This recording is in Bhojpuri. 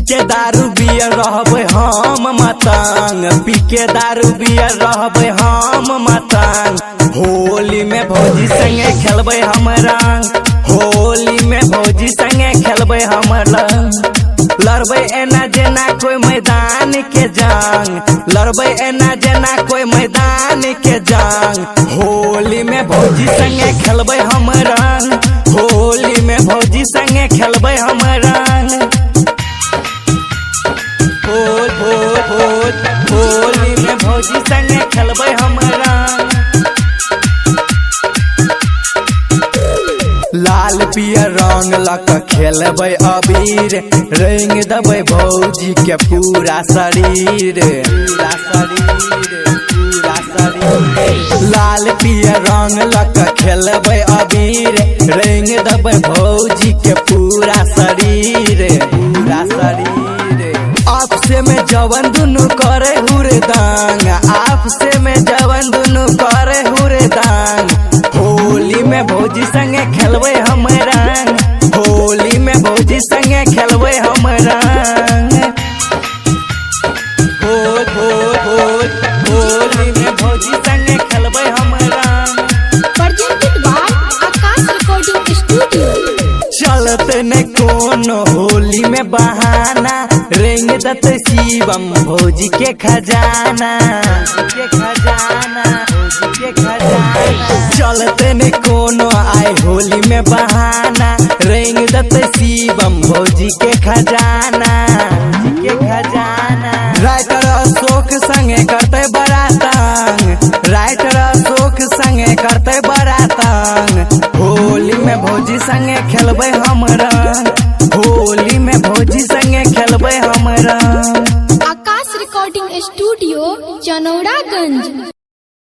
के दारू बियर रहबे हम मतंग, पी के दारू बियर रहबे हम मतंग। होली में भौजी संगे खेलबे हम रंग, होली में भौजी संगे खेलबे हम रंग। लड़बे एना जेना कोई मैदान के जंग, लड़बे एना जेना कोई मैदान के जंग। होली में भौजी संगे खेलबे हम रंग, होली में भौजी संगे खेलबे हम रंग। होली में भौजी संगे खेलबे हम रंग। लाल पियर रंग लक खेलबे अबीर, रंग दबे भौजी के पूरा शरीर, पूरा शरीर, पूरा शरीर। लाल पियर रंग लक खेलबे अबीर, रंग दबे भौजी के पूरा शरीर, पूरा शरीर। आपसे में जवन दुनु करे हुरदांग, आपसे में जवन दुनु करे हुरदांग। होली में भौजी संगे खेलबे हम रंग, होली में भौजी संगे खेलबे हम रंग। होली में भौजी संगे खेलबे हम रंग। presented by Akash recording studio. चलते न कोनो होली में बहाना, रेंग दत शिवम भौजी के खजाना, के खजाना, भौजी के खजाना। चलते न कोनो आए होली में बहाना, रेंग दत शिवम भौजी के खजाना, के खजाना। राइटर अशोक संगे करते बरातंग, राइटर अशोक संगे करते बरातंग। होली में भौजी संगे खेलबे हम रंग, होली में भौजी संगे खेलबे हम रंग। आकाश रिकॉर्डिंग स्टूडियो चनौरागंज।